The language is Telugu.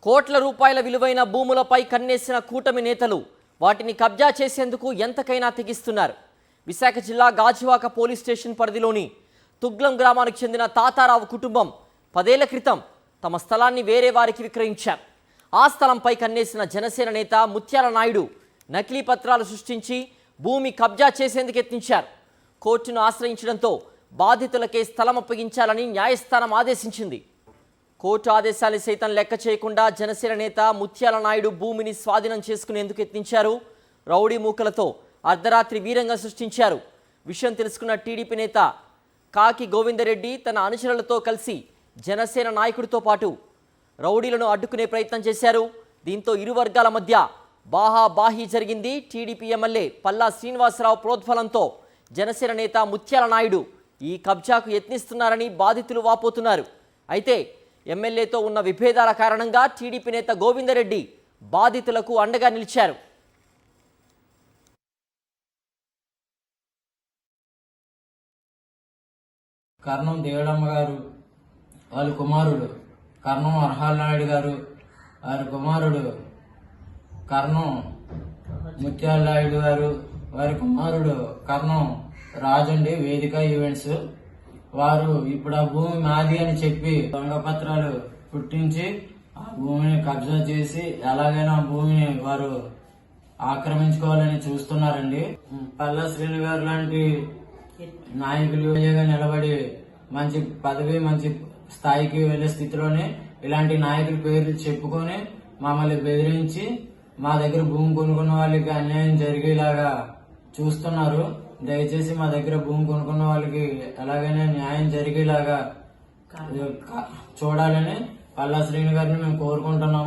కోట్ల రూపాయల విలువైన భూములపై కన్నేసిన కూటమి నేతలు వాటిని కబ్జా చేసేందుకు ఎంతకైనా తెగిస్తున్నారు. విశాఖ జిల్లా గాజువాక పోలీస్ స్టేషన్ పరిధిలోని తుగ్లం గ్రామానికి చెందిన తాతారావు కుటుంబం 10 ఏళ్ల క్రితం తమ స్థలాన్ని వేరే వారికి విక్రయించారు. ఆ స్థలంపై కన్నేసిన జనసేన నేత ముత్యాల నాయుడు నకిలీ పత్రాలు సృష్టించి భూమి కబ్జా చేసేందుకు యత్నించారు. కోర్టును ఆశ్రయించడంతో బాధితులకే స్థలం అప్పగించాలని న్యాయస్థానం ఆదేశించింది. కోర్టు ఆదేశాలు సైతం లెక్క చేయకుండా జనసేన నేత ముత్యాల నాయుడు భూమిని స్వాధీనం చేసుకునేందుకు యత్నించారు. రౌడీ మూకలతో అర్ధరాత్రి వీరంగం సృష్టించారు. విషయం తెలుసుకున్న టీడీపీ నేత కాకి గోవిందరెడ్డి తన అనుచరులతో కలిసి జనసేన నాయకుడితో పాటు రౌడీలను అడ్డుకునే ప్రయత్నం చేశారు. దీంతో ఇరు వర్గాల మధ్య బాహాబాహీ జరిగింది. టీడీపీ ఎమ్మెల్యే పల్లా శ్రీనివాసరావు ప్రోద్బలంతో జనసేన నేత ముత్యాల నాయుడు ఈ కబ్జాకు యత్నిస్తున్నారని బాధితులు వాపోతున్నారు. అయితే ఎమ్మెల్యేతో ఉన్న విభేదాల కారణంగా టీడీపీ నేత గోవిందరెడ్డి బాధితులకు అండగా నిలిచారు. కర్ణం దేవడమ్మ గారు వాళ్ళ కుమారుడు కర్ణం అర్హాల్ నాయుడు గారు, వారి కుమారుడు కర్ణం ముత్యాల నాయుడు గారు, వారి కుమారుడు కర్ణం రాజండి వేదిక ఈవెంట్స్. వారు ఇప్పుడు ఆ భూమి మాది అని చెప్పి దొంగ పత్రాలు పుట్టించి ఆ భూమిని కబ్జా చేసి ఎలాగైనా ఆ భూమిని వారు ఆక్రమించుకోవాలని చూస్తున్నారండి. పల్లా శ్రీను గారు లాంటి నాయకులు నిలబడి మంచి పదవి మంచి స్థాయికి వెళ్లే స్థితిలోనే ఇలాంటి నాయకుల పేర్లు చెప్పుకొని మమ్మల్ని బెదిరించి మా దగ్గర భూమి కొనుక్కున్న వాళ్ళకి అన్యాయం జరిగేలాగా చూస్తున్నారు. దయచేసి మా దగ్గర భూమి కొనుక్కున్న వాళ్ళకి ఎలాగైనా న్యాయం జరిగేలాగా చూడాలని పల్లా శ్రీను గారిని మేము కోరుకుంటున్నాము.